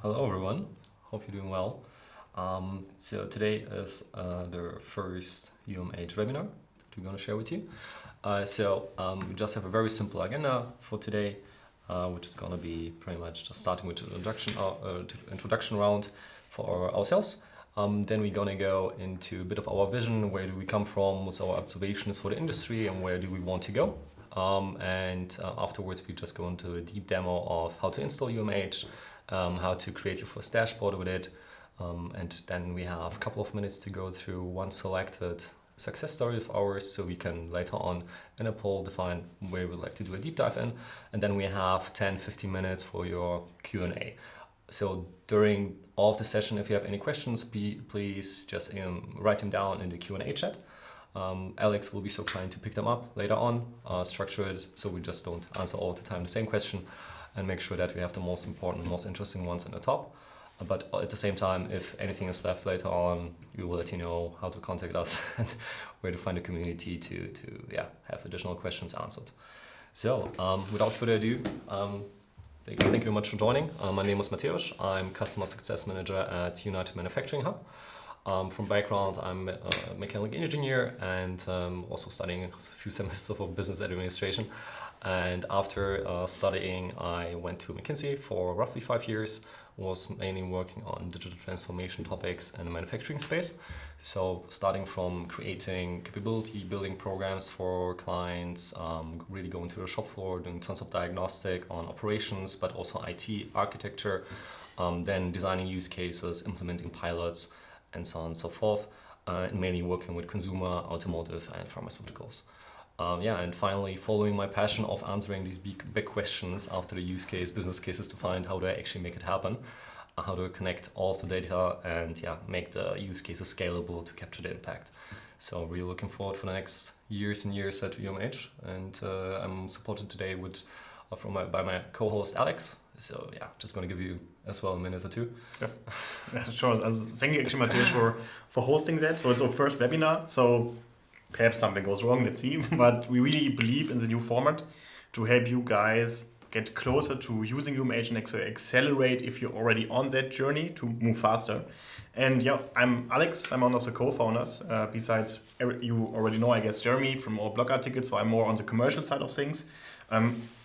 Hello everyone, hope you're doing well. So today is the first UMH webinar that we're going to share with you. We just have a very simple agenda for today, which is going to be pretty much just starting with the introduction round for ourselves. Then we're going to go into a bit of our vision, where do we come from, what's our observations for the industry, and where do we want to go. Afterwards we just go into a deep demo of how to install UMH, how to create your first dashboard with it, and then we have a couple of minutes to go through one selected success story of ours, so we can later on in a poll define where we'd like to do a deep dive in, and then we have 10-15 minutes for your Q&A. So during all of the session, if you have any questions, please just write them down in the Q&A chat. Alex will be so kind to pick them up later on, structure it so we just don't answer all the time the same question, and make sure that we have the most important, most interesting ones in the top. But at the same time, if anything is left later on, we will let you know how to contact us and where to find a community to have additional questions answered. So without further ado, thank you very much for joining. My name is Mateusz. I'm Customer Success Manager at Unified Manufacturing Hub. From background, I'm a mechanical engineer and also studying a few semesters of business administration. And after studying, I went to McKinsey for roughly 5 years, was mainly working on digital transformation topics in the manufacturing space. So starting from creating capability building programs for clients, really going to the shop floor, doing tons of diagnostic on operations, but also IT architecture, then designing use cases, implementing pilots, and so on and so forth, and mainly working with consumer, automotive, and pharmaceuticals. And finally, following my passion of answering these big questions after the use case, business cases to find how do I actually make it happen, how do I connect all of the data and make the use cases scalable to capture the impact. So really looking forward for the next years and years at UMH, and I'm supported today by my co-host Alex. So just going to give you as well a minute or two. Yeah, sure. Thank you actually, Mateusz, for hosting that. So it's our first webinar. So perhaps something goes wrong, let's see. But we really believe in the new format to help you guys get closer to using UMH and accelerate if you're already on that journey to move faster. And I'm Alex. I'm one of the co-founders. Besides, you already know, I guess, Jeremy from our blog articles. So I'm more on the commercial side of things.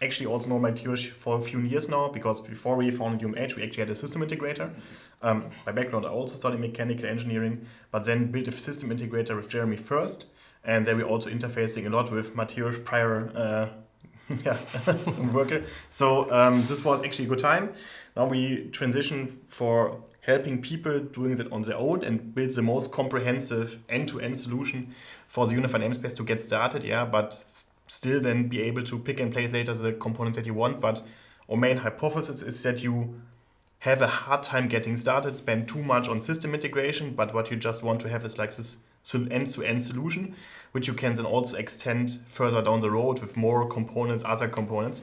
Actually also know Mateusz for a few years now, because before we founded UMH, we actually had a system integrator. By background, I also studied mechanical engineering, but then built a system integrator with Jeremy first. And then we're also interfacing a lot with Mateusz prior worker. So this was actually a good time. Now we transition for helping people doing that on their own and build the most comprehensive end-to-end solution for the Unified Namespace to get started, but still then be able to pick and place later the components that you want. But our main hypothesis is that you have a hard time getting started, spend too much on system integration, but what you just want to have is like this end-to-end solution, which you can then also extend further down the road with more components, other components.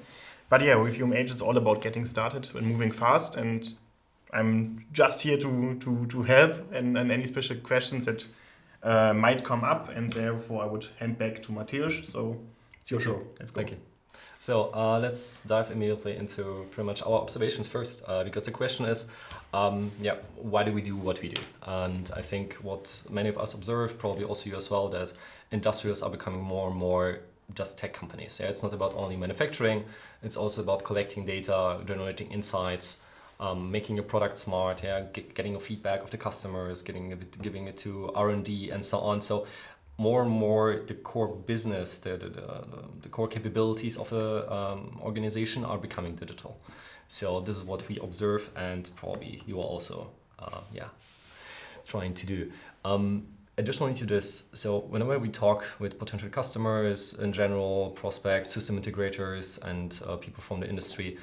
But with UMH, it's all about getting started and moving fast. And I'm just here to help and any special questions that might come up. And therefore, I would hand back to Mateusz. So it's your show. Let's go. Thank you. So let's dive immediately into pretty much our observations first, because the question is, why do we do what we do? And I think what many of us observe, probably also you as well, that industrials are becoming more and more just tech companies. It's not about only manufacturing, it's also about collecting data, generating insights, making your product smart, getting your feedback of the customers, giving it to R&D and so on. So more and more the core business, the core capabilities of an organization are becoming digital. So this is what we observe, and probably you are also trying to do. Additionally to this, so whenever we talk with potential customers in general, prospects, system integrators, and people from the industry,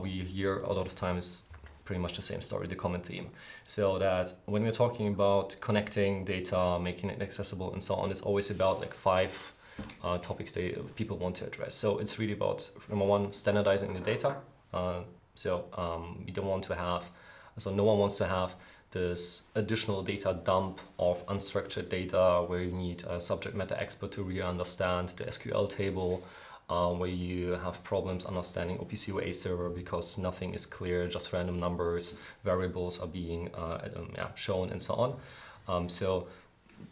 we hear a lot of times pretty much the same story, the common theme. So that when we're talking about connecting data, making it accessible and so on, it's always about like 5 topics that people want to address. So it's really about, number one, standardizing the data. We don't want to have, so no one wants to have this additional data dump of unstructured data where you need a subject matter expert to really understand the SQL table, where you have problems understanding OPC UA server because nothing is clear, just random numbers, variables are being shown, and so on. So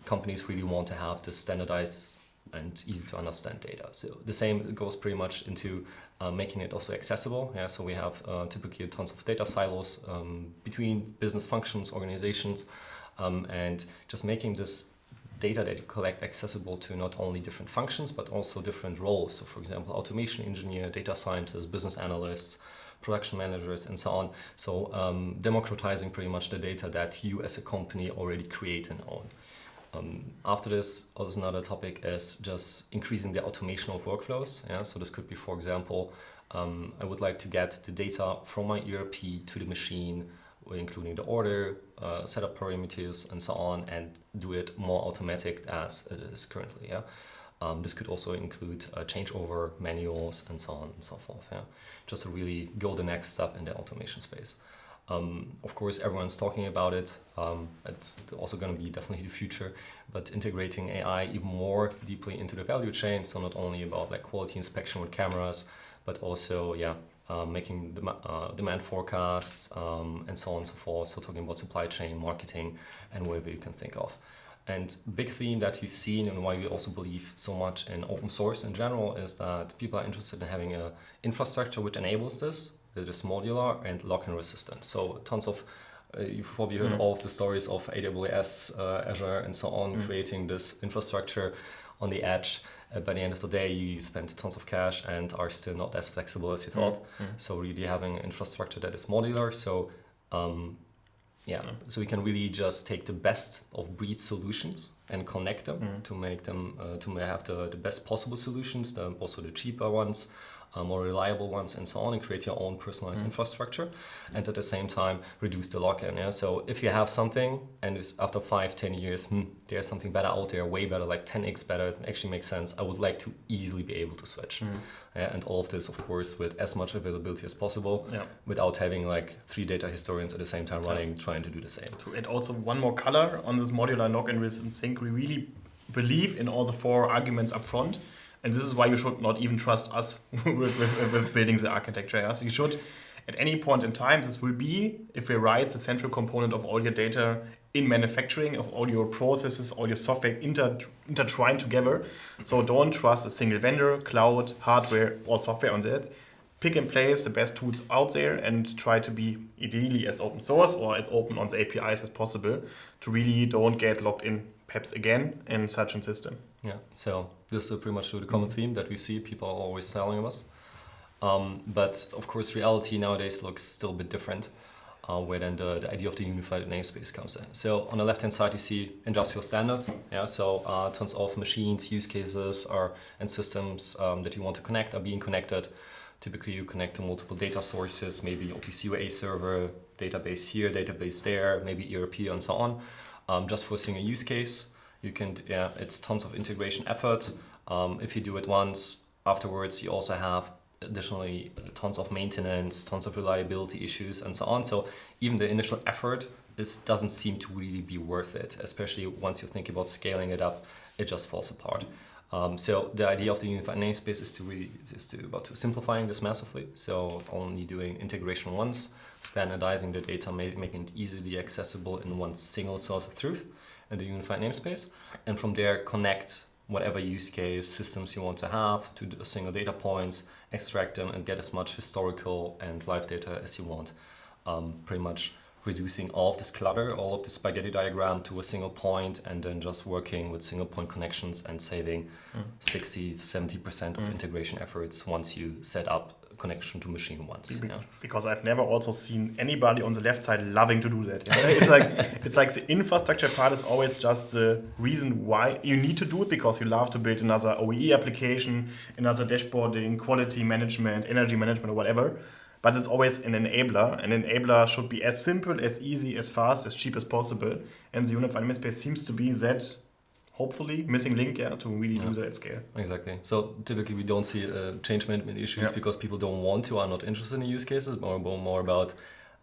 companies really want to have this standardized and easy to understand data. So the same goes pretty much into making it also accessible. Yeah, so we have typically tons of data silos between business functions, organizations, and just making this data that you collect accessible to not only different functions but also different roles. So for example, automation engineer, data scientists, business analysts, production managers, and so on. So democratizing pretty much the data that you as a company already create and own. After this, also another topic is just increasing the automation of workflows. Yeah? So this could be, for example, I would like to get the data from my ERP to the machine, including the order, setup parameters, and so on, and do it more automatic as it is currently. Yeah? This could also include changeover manuals and so on and so forth. Yeah? Just to really go the next step in the automation space. Of course, everyone's talking about it. It's also going to be definitely the future, but integrating AI even more deeply into the value chain. So not only about like quality inspection with cameras, but also making demand forecasts and so on and so forth. So talking about supply chain, marketing, and whatever you can think of. And big theme that we've seen and why we also believe so much in open source in general is that people are interested in having an infrastructure which enables this. It is modular and lock-in resistant. So tons of, you've probably heard all of the stories of AWS, Azure, and so on, creating this infrastructure on the edge. By the end of the day, you spend tons of cash and are still not as flexible as you thought. So really having infrastructure that is modular. So so we can really just take the best of breed solutions and connect them to make them to have the best possible solutions, also the cheaper ones, more reliable ones, and so on, and create your own personalized infrastructure, and at the same time reduce the lock-in. Yeah? So if you have something and it's after 5-10 years, there's something better out there, way better, like 10x better, it actually makes sense. I would like to easily be able to switch. And all of this, of course, with as much availability as possible, without having like 3 data historians at the same time running, trying to do the same. To add also one more color on this modular lock-in resistant sync, we really believe in all the 4 arguments up front. And this is why you should not even trust us with building the architecture. Yeah? So you should, at any point in time, this will be, if we write the central component of all your data in manufacturing, of all your processes, all your software intertwined together. So don't trust a single vendor, cloud, hardware, or software on that. Pick and place the best tools out there and try to be ideally as open source or as open on the APIs as possible to really don't get locked in perhaps again in such a system. Yeah, so this is pretty much the common theme that we see people are always telling us. But of course, reality nowadays looks still a bit different, where then the idea of the unified namespace comes in. So on the left-hand side, you see industrial standard. Yeah, so tons of machines, use cases, and systems that you want to connect are being connected. Typically, you connect to multiple data sources, maybe OPC UA server, database here, database there, maybe ERP, and so on. Just for a single use case. You can, it's tons of integration effort. If you do it once, afterwards you also have additionally tons of maintenance, tons of reliability issues, and so on. So even the initial effort doesn't seem to really be worth it, especially once you think about scaling it up, it just falls apart. So the idea of the unified namespace is about simplifying this massively. So only doing integration once, standardizing the data, making it easily accessible in one single source of truth in the unified namespace, and from there connect whatever use case systems you want to have to a single data points, extract them, and get as much historical and live data as you want. Pretty much reducing all of this clutter, all of this spaghetti diagram to a single point, and then just working with single point connections and saving 60-70% of integration efforts once you set up a connection to machine once. Because I've never also seen anybody on the left side loving to do that. Yeah? it's like the infrastructure part is always just the reason why you need to do it, because you love to build another OEE application, another dashboarding, quality management, energy management, or whatever. But it's always an enabler. An enabler should be as simple, as easy, as fast, as cheap as possible. And the unified namespace seems to be that, hopefully, missing link to really do that at scale. Exactly. So typically we don't see change management issues because people don't want to, are not interested in the use cases, more about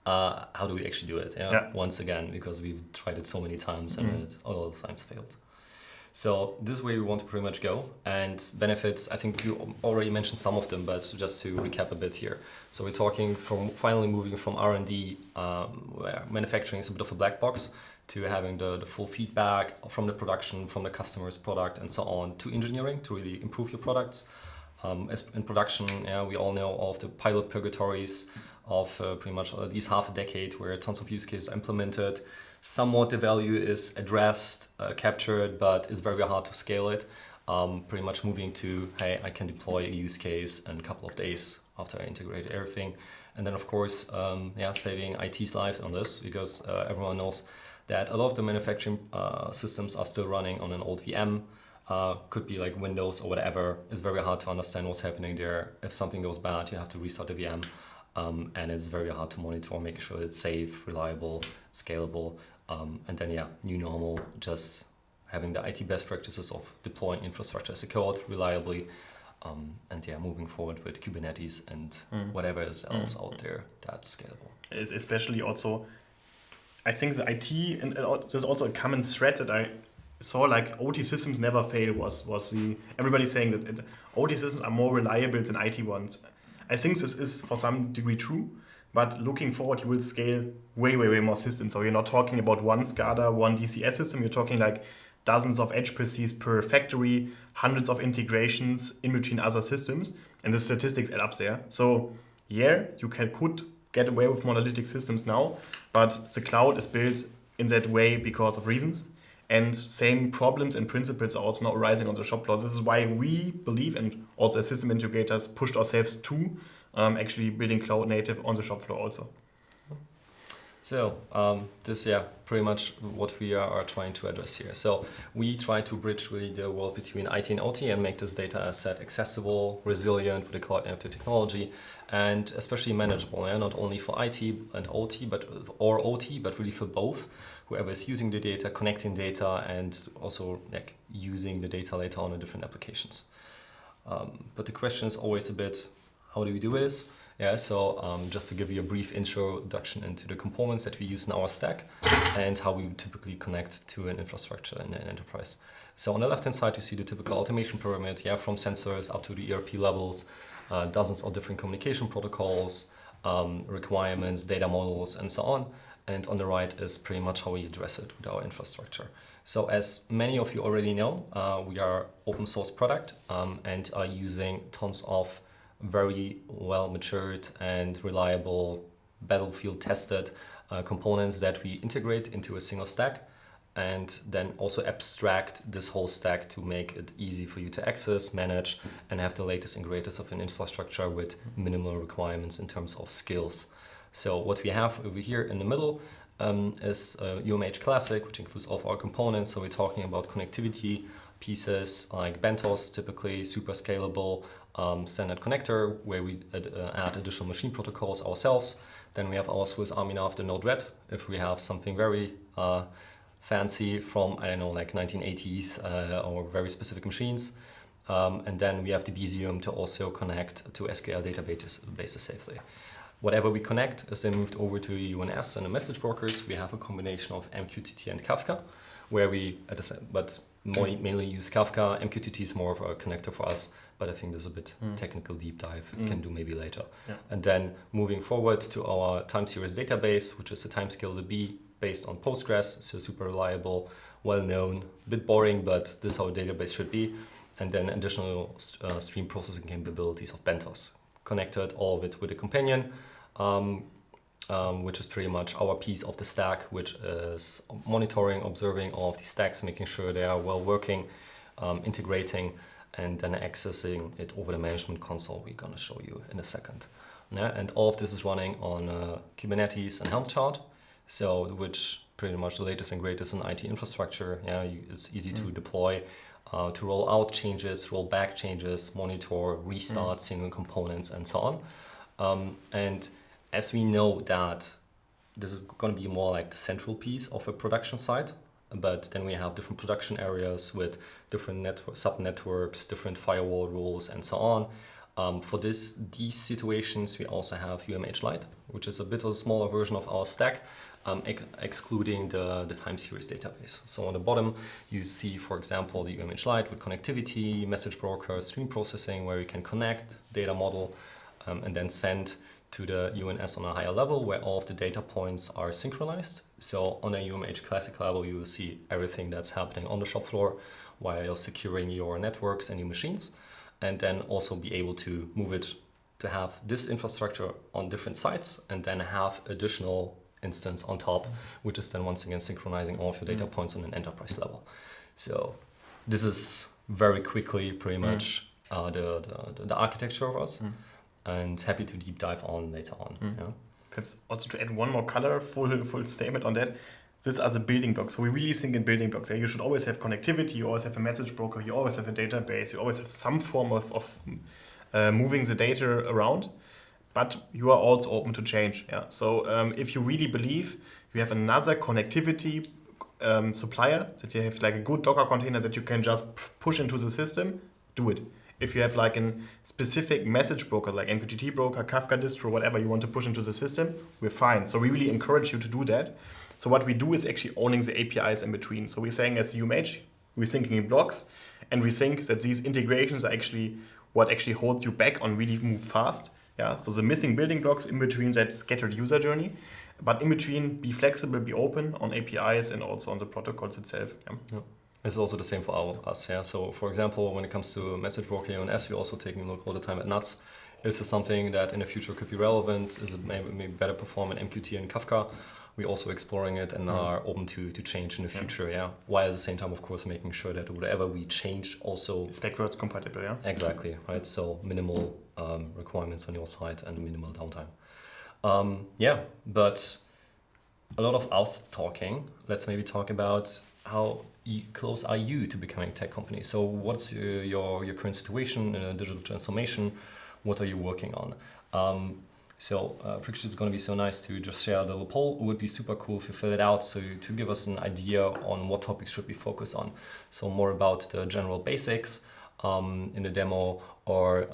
how do we actually do it. Once again, because we've tried it so many times and it all the times failed. So this is where we want to pretty much go. And benefits, I think you already mentioned some of them, but just to recap a bit here. So we're talking from finally moving from R&D, where manufacturing is a bit of a black box, to having the full feedback from the production, from the customer's product and so on, to engineering to really improve your products. As in production, we all know all of the pilot purgatories of pretty much at least half a decade where tons of use cases are implemented. Somewhat the value is addressed, captured, but it's very hard to scale it. Pretty much moving to, hey, I can deploy a use case in a couple of days after I integrated everything. And then of course, saving IT's life on this, because everyone knows that a lot of the manufacturing systems are still running on an old VM. Could be like Windows or whatever. It's very hard to understand what's happening there. If something goes bad, you have to restart the VM. And it's very hard to monitor, making sure it's safe, reliable, scalable. And then, new normal, just having the IT best practices of deploying infrastructure as a code reliably. Moving forward with Kubernetes and whatever is else out there that's scalable. Especially also, I think the IT, and there's also a common thread that I saw, like OT systems never fail was the, everybody's saying that OT systems are more reliable than IT ones. I think this is for some degree true, but looking forward, you will scale way more systems. So you're not talking about one SCADA, one DCS system, you're talking like dozens of edge PCs per factory, hundreds of integrations in between other systems, and the statistics add up there. So you could get away with monolithic systems now, but the cloud is built in that way because of reasons. And same problems and principles are also now arising on the shop floor. This is why we believe, and also as system integrators pushed ourselves to actually building cloud native on the shop floor also. So this, pretty much what we are trying to address here. So we try to bridge really the world between IT and OT and make this data asset accessible, resilient with the cloud native technology, and especially manageable, not only for IT and OT, but really for both. Whoever is using the data, connecting data, and also using the data later on in different applications. But the question is always a bit, how do we do this? Just to give you a brief introduction into the components that we use in our stack and how we typically connect to an infrastructure in an enterprise. So on the left-hand side, you see the typical automation pyramid, from sensors up to the ERP levels, dozens of different communication protocols, requirements, data models, and so on. And on the right is pretty much how we address it with our infrastructure. So as many of you already know, we are open source product and are using tons of very well matured and reliable battlefield tested components that we integrate into a single stack and then also abstract this whole stack to make it easy for you to access, manage, and have the latest and greatest of an infrastructure with minimal requirements in terms of skills. So what we have over here in the middle is UMH Classic, which includes all of our components. So we're talking about connectivity pieces like Bentos, typically super scalable standard connector, where we add additional machine protocols ourselves. Then we have our Swiss Army knife, the Node-RED, if we have something very fancy from, 1980s or very specific machines. And then we have the Besium to also connect to SQL databases safely. Whatever we connect is then moved over to UNS and the message brokers. We have a combination of MQTT and Kafka, where we, mainly use Kafka. MQTT is more of a connector for us, but I think there's a bit technical deep dive we can do maybe later. Yeah. And then moving forward to our time series database, which is a TimescaleDB based on Postgres, so super reliable, well-known, a bit boring, but this is how a database should be. And then additional stream processing capabilities of Bentos. Connected all of it with a companion, which is pretty much our piece of the stack, which is monitoring, observing all of these stacks, making sure they are well working, integrating, and then accessing it over the management console we're going to show you in a second. And all of this is running on Kubernetes and Helm chart, so which pretty much the latest and greatest in IT infrastructure. It's easy to deploy, to roll out changes, roll back changes, monitor, restart single components, and so on. And as we know that this is going to be more like the central piece of a production site, but then we have different production areas with different sub-networks, different firewall rules, and so on. For these situations, we also have UMH Lite, which is a bit of a smaller version of our stack, excluding the time series database. So on the bottom, you see, for example, the UMH Lite with connectivity, message broker, stream processing, where you can connect, data model, and then send to the UNS on a higher level, where all of the data points are synchronized. So on a UMH Classic level, you will see everything that's happening on the shop floor while securing your networks and your machines, and then also be able to move it to have this infrastructure on different sites and then have additional instance on top, which is then once again synchronizing all of your data points on an enterprise level. So this is very quickly pretty much the architecture of us, and happy to deep dive on later on. Yeah. Perhaps also to add one more color, full statement on that. These are the building blocks. So we really think in building blocks. Yeah? You should always have connectivity, you always have a message broker, you always have a database, you always have some form of moving the data around, but you are also open to change. Yeah. So if you really believe you have another connectivity supplier, that you have like a good Docker container that you can just push into the system, do it. If you have like a specific message broker, like MQTT broker, Kafka distro, whatever you want to push into the system, we're fine. So we really encourage you to do that. So what we do is actually owning the APIs in between. So we're saying as UMH, we're thinking in blocks, and we think that these integrations are actually what actually holds you back on really move fast. Yeah. So the missing building blocks in between that scattered user journey, but in between, be flexible, be open on APIs and also on the protocols itself. Yeah. Yeah. It's also the same for us. Yeah. So for example, when it comes to message broker UNS, we're also taking a look all the time at NUTS. Is this something that in the future could be relevant? Is it maybe better perform in MQT and Kafka? We're also exploring it and are open to change in the future, yeah. While at the same time, of course, making sure that whatever we change also is backwards compatible, yeah. Exactly, right. So minimal requirements on your side and minimal downtime. But a lot of us talking. Let's maybe talk about how close are you to becoming a tech company? So what's your current situation in a digital transformation? What are you working on? It's going to be so nice to just share a little poll. It would be super cool if you fill it out, so to give us an idea on what topics should we focus on. So more about the general basics in the demo, or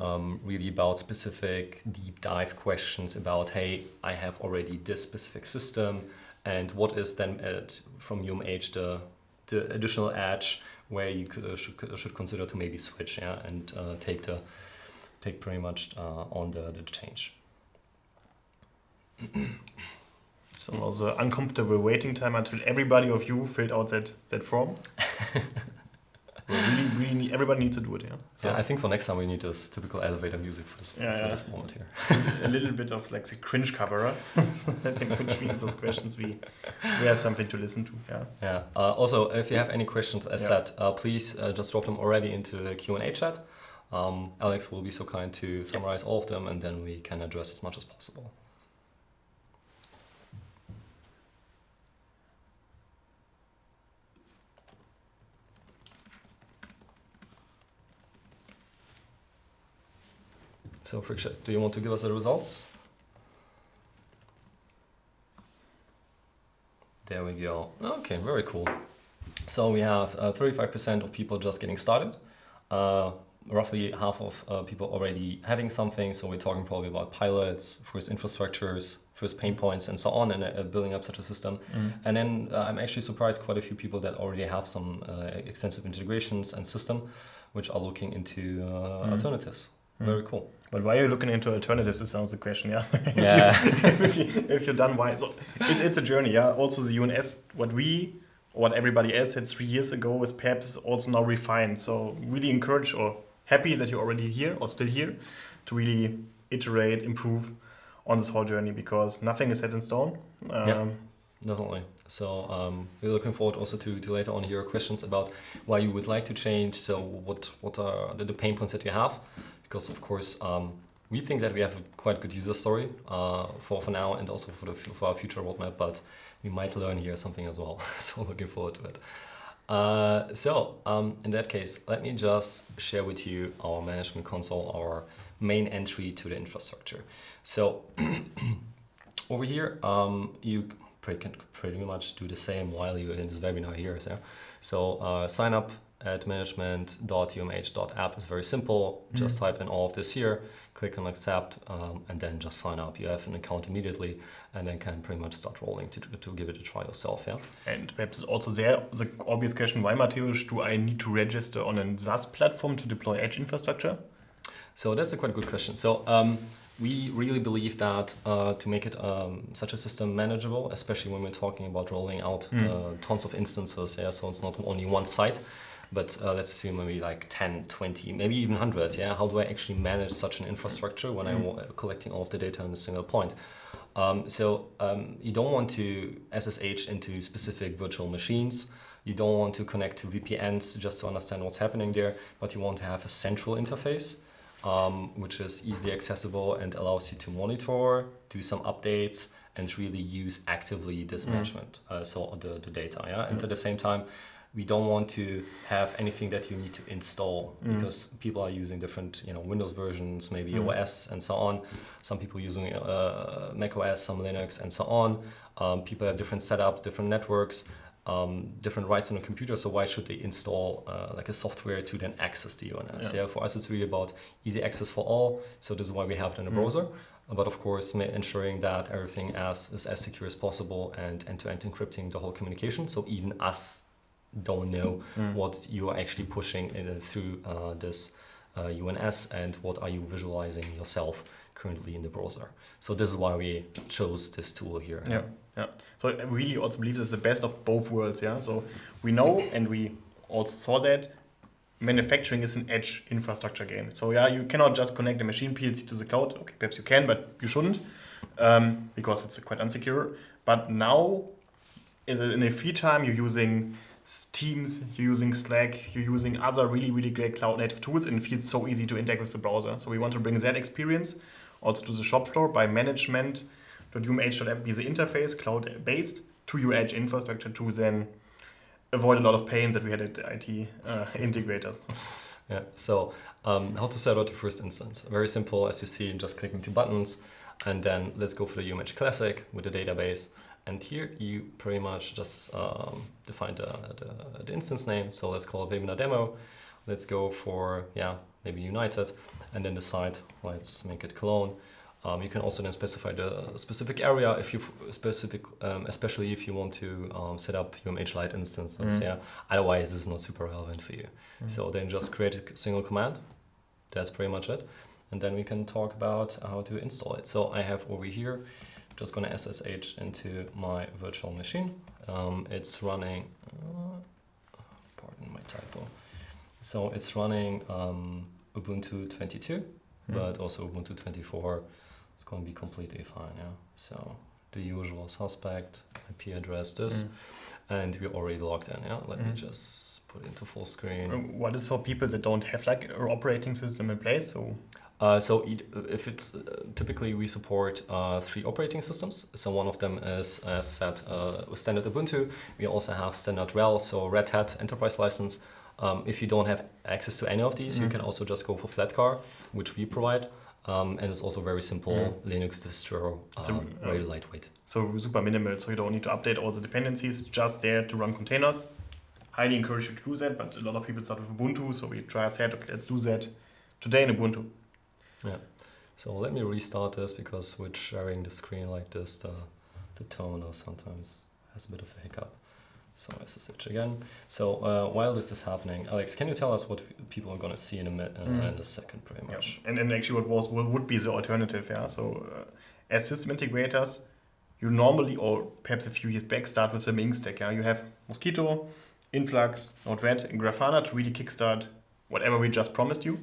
really about specific deep dive questions about, hey, I have already this specific system, and what is then from UMH the additional edge where you should consider to maybe switch, yeah, and take pretty much on the change. So now the uncomfortable waiting time until everybody of you filled out that form. really everybody needs to do it, yeah. So I think for next time we need this typical elevator music for this moment here. A little bit of like the cringe cover. So I think between those questions we have something to listen to. Yeah. Yeah. Also, if you have any questions, as said, please just drop them already into the Q&A chat. Alex will be so kind to summarize all of them, and then we can address as much as possible. So, Friksha, do you want to give us the results? There we go. Okay, very cool. So we have 35% of people just getting started. Roughly half of people already having something. So we're talking probably about pilots, first infrastructures, first pain points, and so on, and building up such a system. And then I'm actually surprised quite a few people that already have some extensive integrations and system, which are looking into alternatives. Very cool. But why are you looking into alternatives? This sounds the question, yeah. if you're done, why? So it's a journey, yeah. Also the UNS, what everybody else had 3 years ago is perhaps also now refined. So really encourage or happy that you're already here or still here to really iterate, improve on this whole journey, because nothing is set in stone. Definitely. So we're looking forward also to later on hear questions about why you would like to change. So what are the pain points that you have? Because of course we think that we have a quite good user story for now, and also for our future roadmap. But we might learn here something as well. So looking forward to it. In that case, let me just share with you our management console, our main entry to the infrastructure. So over here, you can pretty much do the same while you're in this webinar here. So sign up at management.umh.app is very simple. Just type in all of this here, click on accept, and then just sign up. You have an account immediately, and then can pretty much start rolling to give it a try yourself. Yeah. And perhaps also there, the obvious question, why, Mateusz, do I need to register on a SaaS platform to deploy edge infrastructure? So that's a quite good question. So we really believe that to make it such a system manageable, especially when we're talking about rolling out tons of instances, yeah, so it's not only one site, but let's assume maybe like 10, 20, maybe even 100, yeah, how do I actually manage such an infrastructure when I'm collecting all of the data in a single point? You don't want to SSH into specific virtual machines. You don't want to connect to VPNs just to understand what's happening there, but you want to have a central interface which is easily accessible and allows you to monitor, do some updates, and really use actively this management, so the data. Yeah, and at the same time, we don't want to have anything that you need to install because people are using different, Windows versions, maybe OS and so on. Some people using Mac OS, some Linux, and so on. People have different setups, different networks. Different rights on a computer, so why should they install like a software to then access the UNS? Yeah, for us it's really about easy access for all, so this is why we have it in a browser, but of course ensuring that everything is as secure as possible and end-to-end encrypting the whole communication, so even us don't know what you are actually pushing through this UNS and what are you visualizing yourself currently in the browser. So this is why we chose this tool here. Yeah. So I really also believe this is the best of both worlds. Yeah. So we know, and we also saw that manufacturing is an edge infrastructure game. So yeah, you cannot just connect a machine PLC to the cloud. Okay, perhaps you can, but you shouldn't, because it's quite unsecure. But now, in a free time, you're using Teams, you're using Slack, you're using other really, really great cloud native tools, and it feels so easy to integrate with the browser. So we want to bring that experience also to the shop floor by management.umh.app be the interface, cloud-based, to your edge infrastructure to then avoid a lot of pain that we had at the IT integrators. Yeah, so how to set out the first instance? Very simple, as you see, just clicking two buttons, and then let's go for the UMH Classic with the database. And here you pretty much just define the instance name. So let's call it webinar demo. Let's go for, maybe United, and then decide, let's make it Cologne. You can also then specify the specific area if you especially if you want to set up UMH Lite instances. Yeah. Otherwise, this is not super relevant for you. So then just create a single command. That's pretty much it. And then we can talk about how to install it. So I have over here, just gonna SSH into my virtual machine. It's running. Pardon my typo. So it's running Ubuntu 22, but also Ubuntu 24. It's going to be completely fine, yeah. So the usual suspect, IP address this, and we're already logged in, yeah. Let me just put it into full screen. What is for people that don't have like an operating system in place? If it's typically we support 3 operating systems. So one of them is set standard Ubuntu. We also have standard RHEL, so Red Hat Enterprise License. If you don't have access to any of these, you can also just go for Flatcar, which we provide. And it's also very simple Linux distro, very lightweight. So super minimal, so you don't need to update all the dependencies. It's just there to run containers. Highly encourage you to do that, but a lot of people start with Ubuntu, so we said, okay, let's do that today in Ubuntu. Yeah. So let me restart this because with sharing the screen like this, the toner sometimes has a bit of a hiccup. So SSH again. So while this is happening, Alex, can you tell us what people are going to see in a second, pretty much? Yeah. And actually, what would be the alternative? Yeah. So as system integrators, you normally, or perhaps a few years back, start with the main stack. Yeah. You have Mosquito, Influx, Node-RED, and Grafana to really kickstart whatever we just promised you.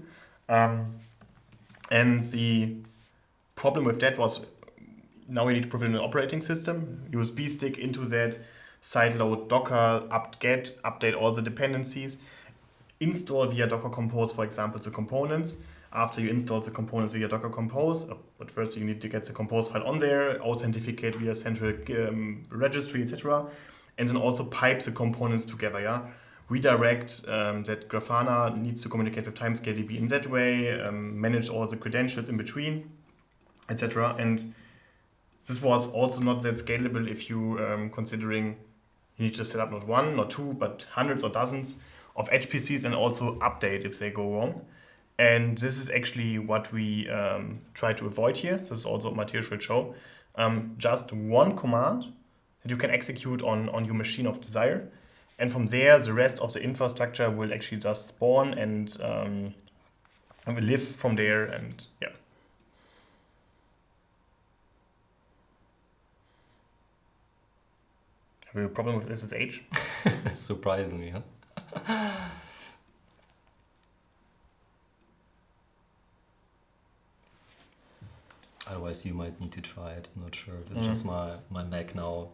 And the problem with that was now we need to provide an operating system, USB stick into that, sideload Docker, update all the dependencies, install via Docker Compose, for example, the components. After you install the components via Docker Compose, but first you need to get the Compose file on there, authenticate via central registry, etc. And then also pipe the components together, yeah? Redirect that Grafana needs to communicate with TimescaleDB in that way, manage all the credentials in between, etc. And this was also not that scalable if you considering you need to set up not one, not two, but hundreds or dozens of HPCs and also update if they go wrong. And this is actually what we try to avoid here. This is also what Mateusz will show. Just one command that you can execute on your machine of desire. And from there, the rest of the infrastructure will actually just spawn and will live from there. And yeah. Have you a problem with SSH? Surprisingly, huh? Otherwise, you might need to try it. I'm not sure. It's just my Mac now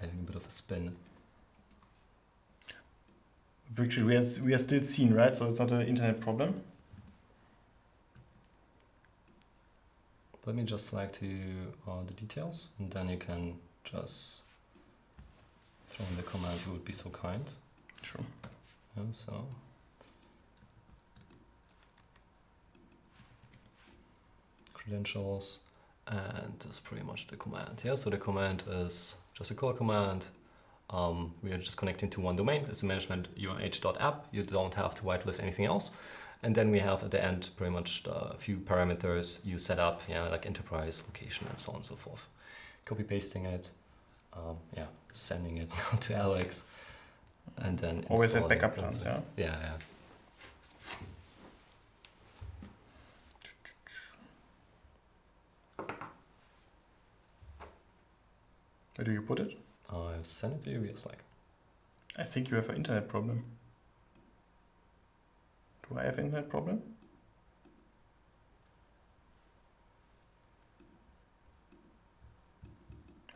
having a bit of a spin. Actually, we are still seen, right? So it's not an internet problem. Let me just select the details, and then you can just throw in the command. You would be so kind. Sure. Yeah, so. Credentials, and that's pretty much the command. Yeah, so the command is just a call command. We are just connecting to one domain. It's a management umh.app. You don't have to whitelist anything else. And then we have at the end pretty much a few parameters you set up, like enterprise, location, and so on and so forth. Copy pasting it, sending it to Alex, and then always have backup plans, yeah. Yeah. Where do you put it? I send it to you via Slack. I think you have an internet problem. Do I have an internet problem?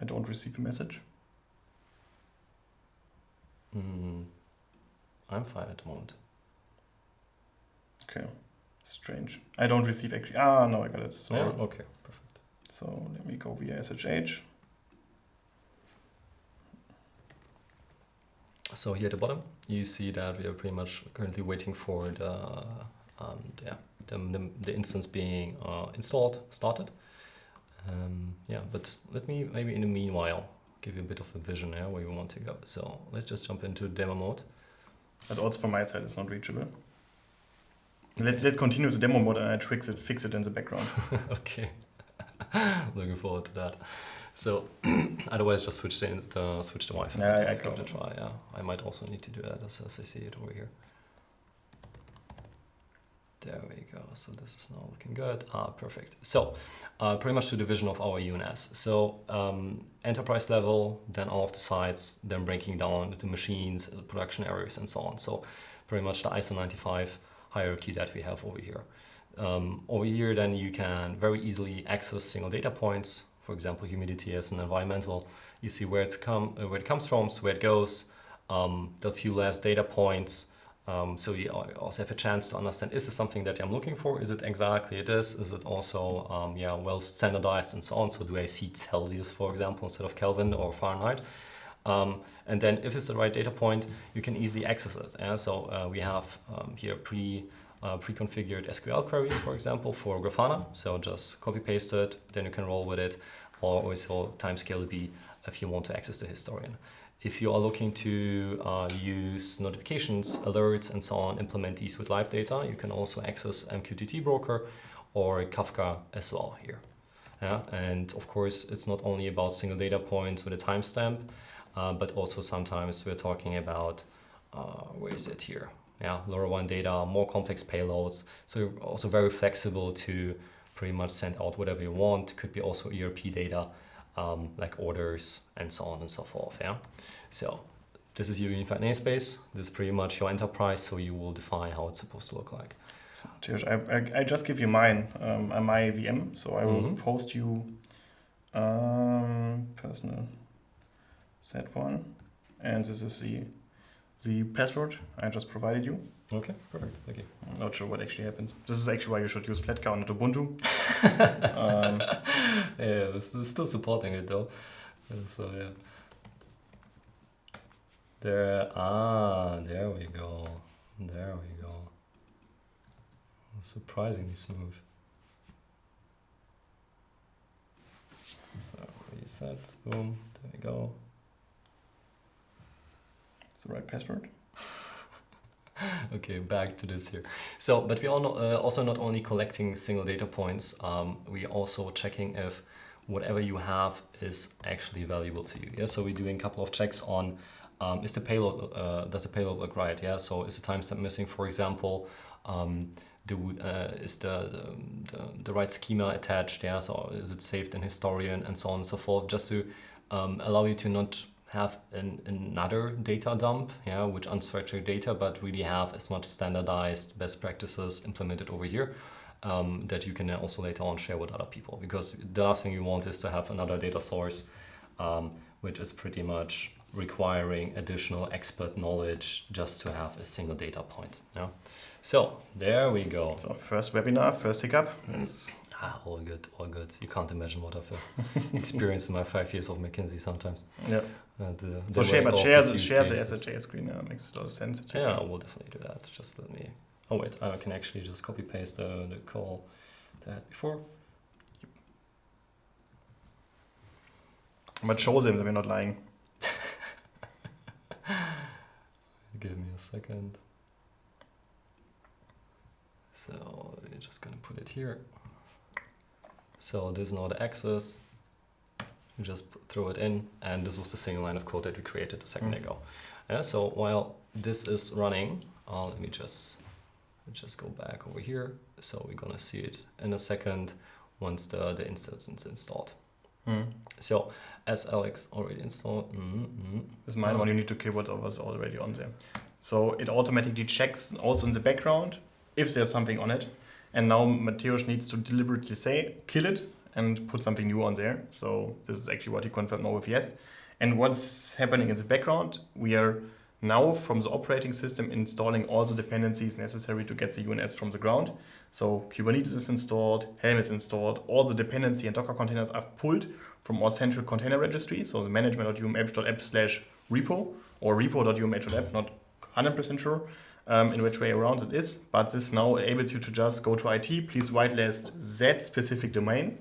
I don't receive a message. I'm fine at the moment. Okay, strange. I don't receive actually. No, I got it. So, yeah, okay, perfect. So let me go via SSH. So here at the bottom, you see that we are pretty much currently waiting for the instance being started. But let me maybe in the meanwhile give you a bit of a vision here where you want to go. So let's just jump into demo mode. But also from my side, it's not reachable. Let's continue the demo mode and I fix it in the background. Okay, looking forward to that. So otherwise, just switch the Wi-Fi. Yeah, Let's give it a try. Yeah, I might also need to do that as I see it over here. There we go. So this is now looking good. Perfect. So pretty much to the vision of our UNS. So enterprise level, then all of the sites, then breaking down into machines, production areas, and so on. So pretty much the ISO 95 hierarchy that we have over here. Over here, then you can very easily access single data points. For example, humidity as an environmental. You see where it comes from, so where it goes. The few last data points. So you also have a chance to understand, is this something that I'm looking for? Is it exactly this? Is it also well standardized and so on? So do I see Celsius, for example, instead of Kelvin or Fahrenheit? And then if it's the right data point, you can easily access it. Yeah? So we have here pre-configured SQL queries, for example, for Grafana. So just copy paste it, then you can roll with it, or also timescalability if you want to access the historian. If you are looking to use notifications, alerts, and so on, implement these with live data, you can also access MQTT broker or Kafka as well here. Yeah? And of course, it's not only about single data points with a timestamp, but also sometimes we're talking about, where is it here? Yeah, LoRaWAN data, more complex payloads. So you're also very flexible to pretty much send out whatever you want. Could be also ERP data, like orders and so on and so forth. Yeah. So this is your unified namespace. This is pretty much your enterprise. So you will define how it's supposed to look like. So I just give you mine, my VM. So I will post you personal set one, and this is the password I just provided you. Okay, perfect. Thank you. I'm not sure what actually happens. This is actually why you should use Flatcar, not Ubuntu. Yeah, it's still supporting it though. So yeah. There we go. There we go. Surprisingly smooth. So reset, boom, there we go. It's the right password. Okay, back to this here. So, but we are not, also not only collecting single data points, we also checking if whatever you have is actually valuable to you. Yeah, so we're doing a couple of checks on is the payload, does the payload look right? Yeah, so is the timestamp missing, for example? Is the right schema attached? Yeah, so is it saved in historian and so on and so forth, just to allow you to not have another data dump, yeah, with unstructured data, but really have as much standardized best practices implemented over here that you can also later on share with other people. Because the last thing you want is to have another data source which is pretty much requiring additional expert knowledge just to have a single data point. Yeah. So there we go. So first webinar, first hiccup. All good, all good. You can't imagine what I've experienced in my 5 years of McKinsey sometimes. Yeah. So share the SHA screen makes a lot of sense. Yeah, I will definitely do that. Just let me. Oh wait, I can actually just copy paste the call that I had before. But show them that we're not lying. Give me a second. So you're just gonna put it here. So this is now the axis. You just throw it in, and this was the single line of code that we created a second ago. Yeah, so while this is running, let me just go back over here. So we're gonna see it in a second once the instance is installed. So as Alex already installed, with mine one, you need to kill what was already on there. So it automatically checks also in the background if there's something on it. And now Mateusz needs to deliberately say, kill it and put something new on there. So this is actually what he confirmed now with yes. And what's happening in the background, we are now from the operating system installing all the dependencies necessary to get the UNS from the ground. So Kubernetes is installed, Helm is installed, all the dependency and Docker containers are pulled from our central container registry. So the management.umh.app/repo or repo.umh.app, not 100% sure in which way around it is. But this now enables you to just go to IT, please whitelist that specific domain.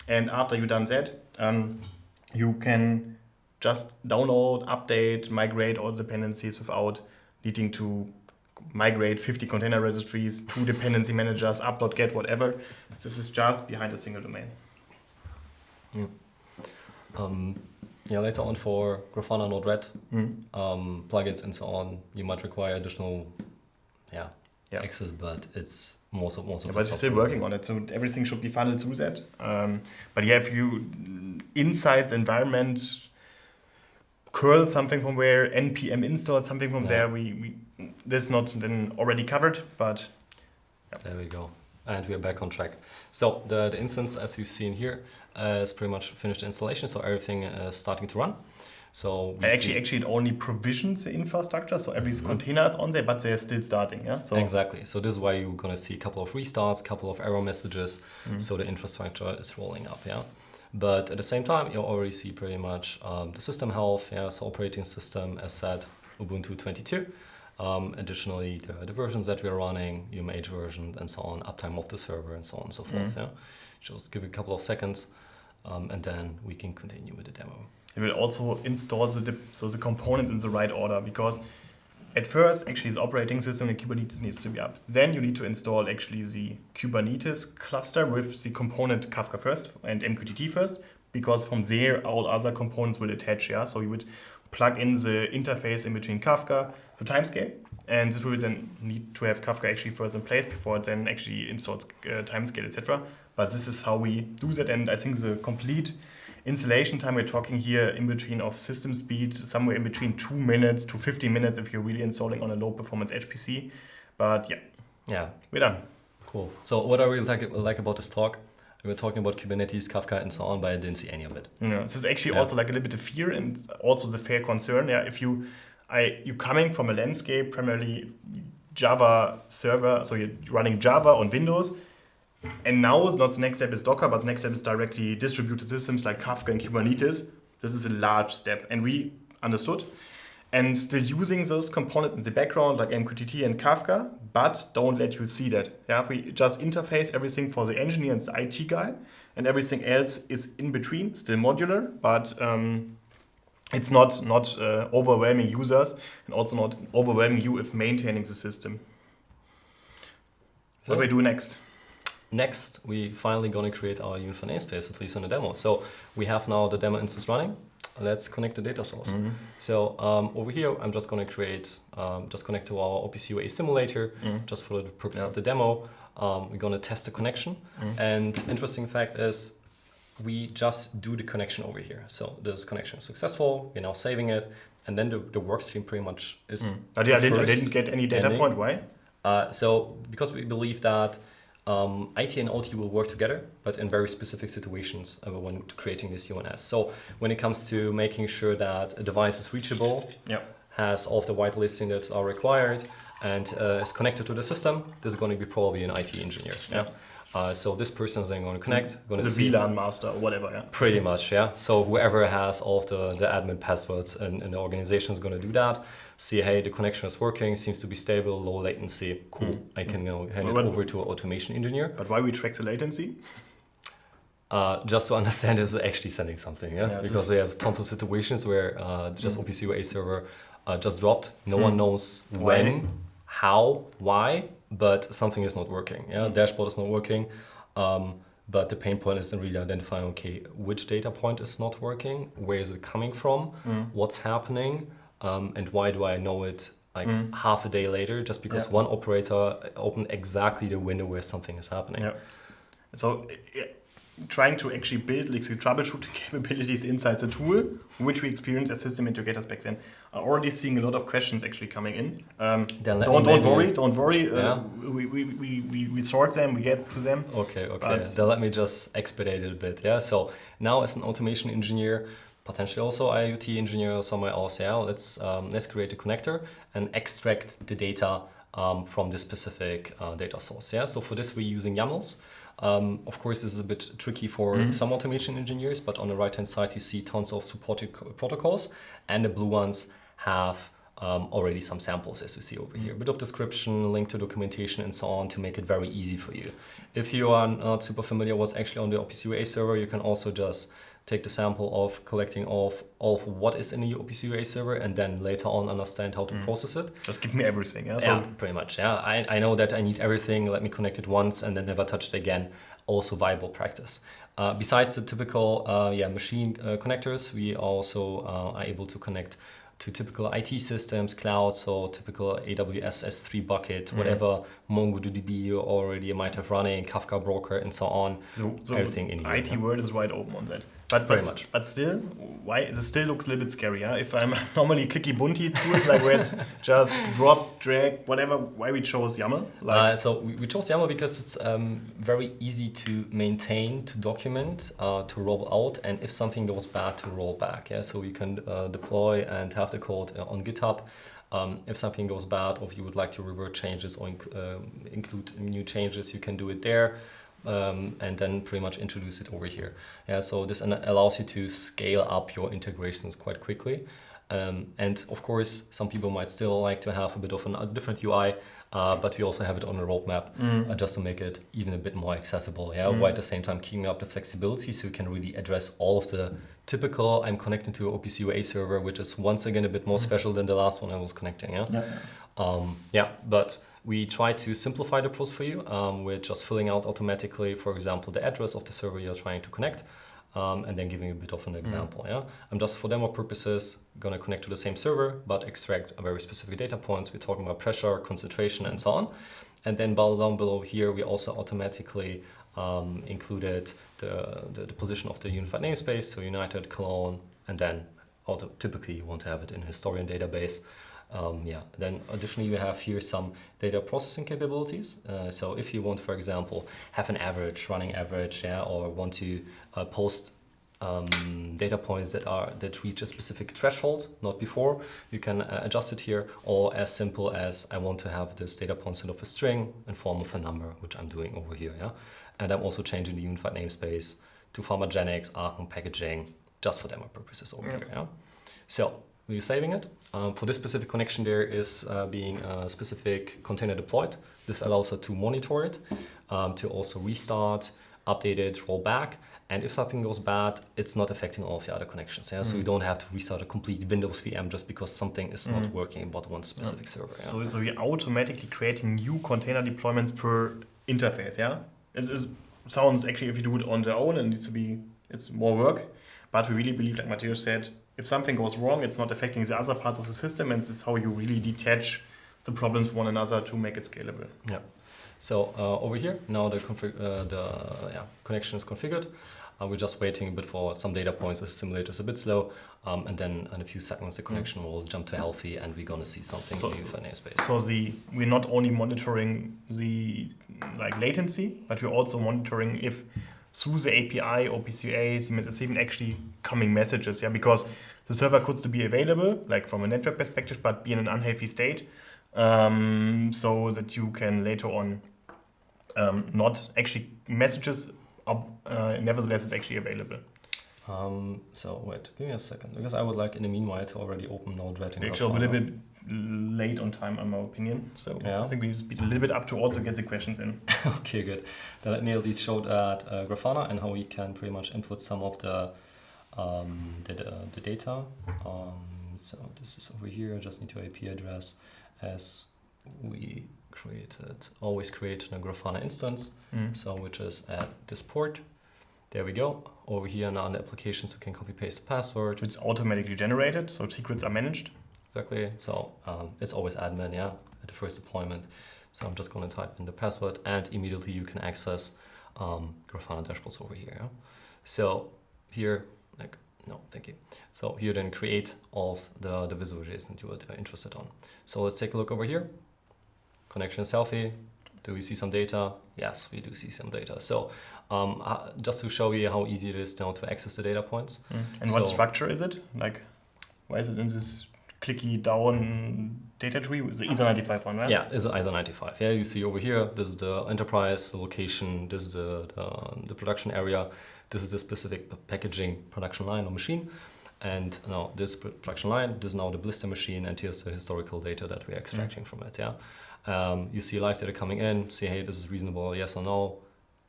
And after you've done that, you can just download, update, migrate all the dependencies without needing to migrate 50 container registries, 2 dependency managers, upload, get, whatever. This is just behind a single domain. Yeah. Later on for Grafana Node-RED plugins and so on, you might require additional access, but it's most of but you're still working on it, so everything should be funneled through that. But yeah, if you inside the environment curl something from where, npm install something from there, we this is not then already covered, but there we go. And we are back on track. So the instance, as you've seen here, is pretty much finished installation. So everything is starting to run. So actually it only provisions the infrastructure. So every container is on there, but they're still starting. Yeah. So exactly. So this is why you're gonna see a couple of restarts, couple of error messages. So the infrastructure is rolling up. Yeah. But at the same time, you already see pretty much the system health. Yeah. So operating system, as said, Ubuntu 22. Additionally, the versions that we're running, UMH version, and so on, uptime of the server, and so on and so forth. Yeah, just give it a couple of seconds, and then we can continue with the demo. It will also install the components in the right order, because at first, actually, the operating system in Kubernetes needs to be up. Then you need to install actually the Kubernetes cluster with the component Kafka first and MQTT first, because from there all other components will attach. Yeah, so you would plug in the interface in between Kafka to timescale, and this will then need to have Kafka actually first in place before it then actually installs timescale, etc. But this is how we do that, and I think the complete installation time we're talking here in between of system speed, somewhere in between 2 minutes to 15 minutes if you're really installing on a low performance HPC. But yeah, we're done. Cool. So what I really like about this talk, we were talking about Kubernetes, Kafka, and so on, but I didn't see any of it. Yeah, this is actually also like a little bit of fear and also the fair concern. Yeah, if you're coming from a landscape primarily Java server, so you're running Java on Windows, and now not the next step is Docker, but the next step is directly distributed systems like Kafka and Kubernetes. This is a large step, and we understood. And still using those components in the background like MQTT and Kafka, but don't let you see that. Yeah, we just interface everything for the engineer and the IT guy, and everything else is in between, still modular, but it's not overwhelming users and also not overwhelming you if maintaining the system. So what do we do next? Next, we finally going to create our Unified Namespace, at least in the demo. So we have now the demo instance running. Let's connect the data source. So over here, I'm just going to create, just connect to our OPC UA simulator, just for the purpose of the demo. We're going to test the connection. And interesting fact is, we just do the connection over here. So this connection is successful. We're now saving it. And then the work stream pretty much is But I didn't get any data point. Why? So because we believe that IT and OT will work together, but in very specific situations when creating this UNS. So when it comes to making sure that a device is reachable, has all of the whitelisting that are required, and is connected to the system, this is going to be probably an IT engineer. So this person is then going to connect. Going to see the VLAN master or whatever. Pretty much, So whoever has all of the admin passwords in the organization is going to do that. See, hey, the connection is working, seems to be stable, low latency. Cool. I can hand it over to an automation engineer. But why we track the latency? Just to understand if they're actually sending something. Because we have tons of situations where just OPC UA server just dropped. No one knows when, how, why. But something is not working. Dashboard is not working. But the pain point is in really identifying, okay, which data point is not working, where is it coming from, what's happening, and why do I know it like half a day later, just because one operator opened exactly the window where something is happening. So trying to actually build like the troubleshooting capabilities inside the tool, which we experience as system integrators back then, are already seeing a lot of questions actually coming in. Don't worry. We sort them, we get to them. Okay. Then let me just expedite it a bit. So now as an automation engineer, potentially also IoT engineer or somewhere else, let's create a connector and extract the data from this specific data source. So for this, we're using YAMLs. Of course, this is a bit tricky for some automation engineers, but on the right-hand side, you see tons of supported protocols, and the blue ones have already some samples, as you see over here. A bit of description, link to documentation, and so on to make it very easy for you. If you are not super familiar what's actually on the OPC UA server, you can also just take the sample of collecting of what is in the OPC UA server, and then later on understand how to process it. Just give me everything. Pretty much. I know that I need everything. Let me connect it once and then never touch it again. Also viable practice. Besides the typical machine connectors, we also are able to connect to typical IT systems, cloud, so typical AWS S3 bucket, whatever MongoDB you already might have running, Kafka broker, and so on. So everything in here. IT world is wide open on that. But still, why it still looks a little bit scary. If I'm normally clicky bunty tools like where it's just drop, drag, whatever. Why we chose YAML? So we chose YAML because it's very easy to maintain, to document, to roll out, and if something goes bad, to roll back. So you can deploy and have the code on GitHub. If something goes bad, or if you would like to revert changes or include new changes, you can do it there. And then pretty much introduce it over here. So this allows you to scale up your integrations quite quickly. And of course, some people might still like to have a bit of a different UI, but we also have it on the roadmap just to make it even a bit more accessible. While at the same time keeping up the flexibility, so you can really address all of the typical, I'm connecting to an OPC UA server, which is once again a bit more special than the last one I was connecting. But we try to simplify the process for you. We're just filling out automatically, for example, the address of the server you're trying to connect, and then giving a bit of an example. I'm just for demo purposes going to connect to the same server, but extract a very specific data points. We're talking about pressure, concentration, and so on. And then down below here, we also automatically included the position of the unified namespace, so United, Cologne, and then typically you want to have it in a historian database. Then additionally, we have here some data processing capabilities. So if you want, for example, have an average, running average, or want to post data points that reach a specific threshold, not before, you can adjust it here, or as simple as I want to have this data point instead of a string in form of a number, which I'm doing over here. And I'm also changing the unified namespace to pharmagenics, Aachen packaging, just for demo purposes over here. So we're saving it. For this specific connection, there is being a specific container deployed. This allows us to monitor it, to also restart, update it, roll back. And if something goes bad, it's not affecting all of the other connections. Yeah? So you don't have to restart a complete Windows VM just because something is not working about one specific server. Yeah? So you're automatically creating new container deployments per interface, yeah? Sounds actually, if you do it on their own, it's more work. But we really believe, like Mateusz said, if something goes wrong, it's not affecting the other parts of the system, and this is how you really detach the problems from one another to make it scalable. Yeah. So over here, now the connection is configured. We're just waiting a bit for some data points. The simulator is a bit slow, and then in a few seconds the connection will jump to healthy, and we're gonna see something in the Unified Namespace. So we're not only monitoring the latency, but we're also monitoring if through the API or PCA, it's even actually coming messages, yeah, because the server could still be available, like from a network perspective, but be in an unhealthy state, so that you can later on not actually messages. Nevertheless, it's actually available. So wait, give me a second, because I would like in the meanwhile to already open Node-RED. We're actually a little bit late on time, in my opinion. So yeah. I think we speed a little bit up to also get the questions in. Okay, good. Then let me at least show that Grafana and how we can pretty much input some of the data. So this is over here. I just need your IP address as we always create a Grafana instance, so which is at this port. There we go. Over here now in the applications you can copy paste the password. It's automatically generated, so secrets are managed. Exactly. So it's always admin, yeah, at the first deployment. So I'm just going to type in the password, and immediately you can access Grafana dashboards over here. Yeah? So here, no, thank you. So here then create all of the visualizations that you are interested on. So let's take a look over here. Connection is healthy. Do we see some data? Yes, we do see some data. So just to show you how easy it is now to access the data points. And what structure is it? Why is it in this clicky down data tree? The ISO 95 one, right? Yeah, it's an ISO 95. Yeah, you see over here, this is the enterprise, the location, this is the production area, this is the specific packaging production line or machine. And now this production line, this is now the blister machine, and here's the historical data that we're extracting from it. Yeah, you see live data coming in, say, hey, this is reasonable, yes or no.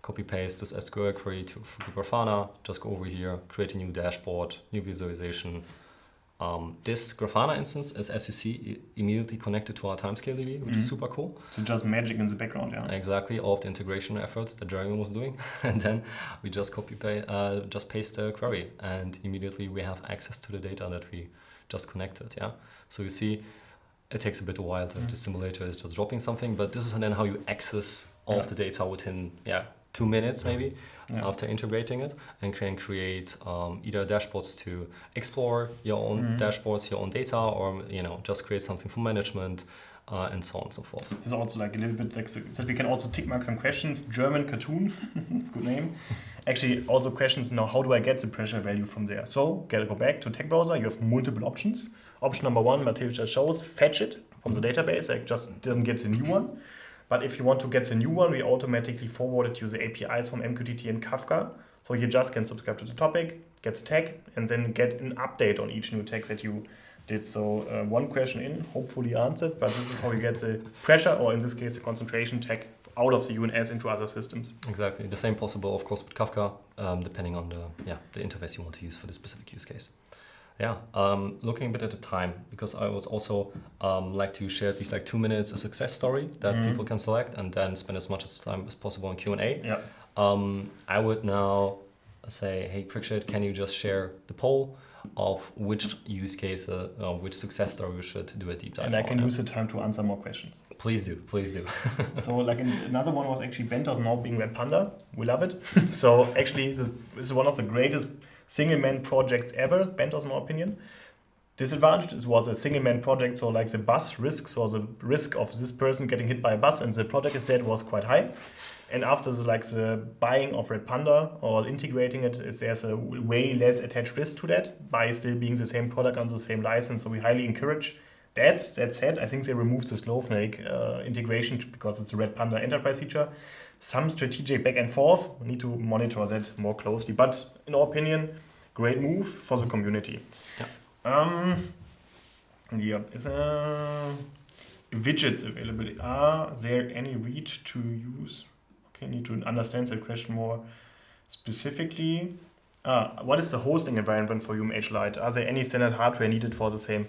Copy paste this SQL query to Grafana, just go over here, create a new dashboard, new visualization. This Grafana instance is, as you see, immediately connected to our timescale DB, which is super cool. So just magic in the background, yeah. Exactly, all of the integration efforts that Jeremy was doing, and then we just paste the query, and immediately we have access to the data that we just connected. Yeah, so you see, it takes a bit of a while. The simulator is just dropping something, but this is then how you access all of the data within 2 minutes maybe after integrating it, and can create either dashboards to explore your own dashboards, your own data, or just create something for management and so on and so forth. There's also a little bit that we can also tick mark some questions. German cartoon, good name. Actually, also questions now, how do I get the pressure value from there? So go back to tech browser. You have multiple options. Option number one, Mateusz just shows, fetch it from the database. I just didn't get the new one. But if you want to get the new one, we automatically forwarded you the APIs from MQTT and Kafka. So you just can subscribe to the topic, get the tag, and then get an update on each new tag that you did. So one question in, hopefully answered, but this is how you get the pressure, or in this case, the concentration tag out of the UNS into other systems. Exactly. The same possible, of course, with Kafka, depending on the interface you want to use for the specific use case. Yeah, looking a bit at the time, because I was also like to share at least 2 minutes a success story that people can select, and then spend as much time as possible on Q&A. Yeah. I would now say, hey, Krüger, can you just share the poll of which use case, which success story we should do a deep dive on? And I can use the time to answer more questions. Please do, please do. So another one was actually Bentos now being Red Panda. We love it. So actually this is one of the greatest single-man projects ever, Bentos in my opinion. Disadvantage, it was a single-man project, so the bus risk, so the risk of this person getting hit by a bus and the project estate was quite high. And after the buying of Red Panda or integrating it, there's a way less attached risk to that by still being the same product on the same license. So we highly encourage that. That said, I think they removed the Snowflake integration because it's a Red Panda enterprise feature. Some strategic back and forth, we need to monitor that more closely. But in our opinion, great move for the community. Is widgets available? Are there any reach to use? Okay, need to understand that question more. Specifically, what is the hosting environment for UMH Lite? Are there any standard hardware needed for the same?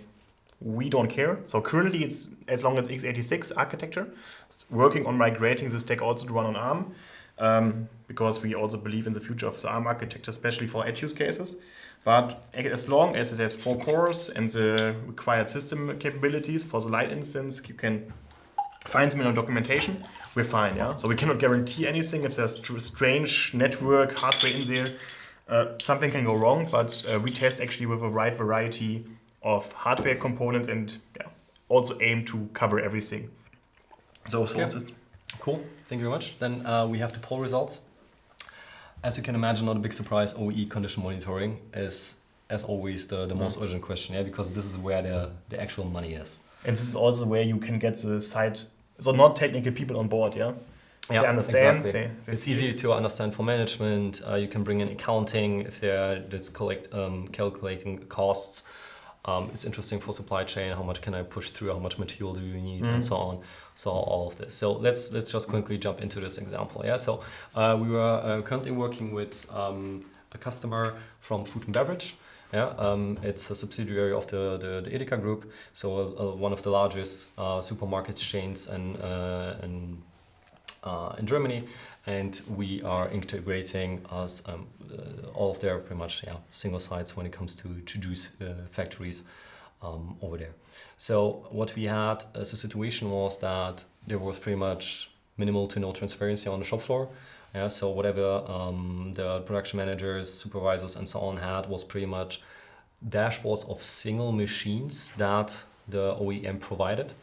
We don't care. So currently, it's as long as x86 architecture. It's working on migrating the stack also to run on ARM, because we also believe in the future of the ARM architecture, especially for edge use cases. But as long as it has 4 cores and the required system capabilities for the Lite instance, you can find them in our documentation, we're fine, yeah? So we cannot guarantee anything. If there's strange network hardware in there, something can go wrong, but we test actually with a wide variety of hardware components and also aim to cover everything. So Cool, thank you very much. Then we have the poll results. As you can imagine, not a big surprise, OEE condition monitoring is, as always, the most urgent question, yeah, because this is where the actual money is. And this is also where you can get the site, so not technical people on board, yeah? Yeah, they understand. Exactly. It's easy to understand for management. You can bring in accounting if they're just calculating costs. It's interesting for supply chain. How much can I push through? How much material do you need, and so on. So all of this. So let's just quickly jump into this example. Yeah. So we were currently working with a customer from food and beverage. Yeah. It's a subsidiary of the Edeka Group. So one of the largest supermarket chains in Germany, and we are integrating all of their pretty much single sites when it comes to juice factories over there. So what we had as a situation was that there was pretty much minimal to no transparency on the shop floor. Yeah, so whatever the production managers, supervisors, and so on had was pretty much dashboards of single machines that the OEM provided.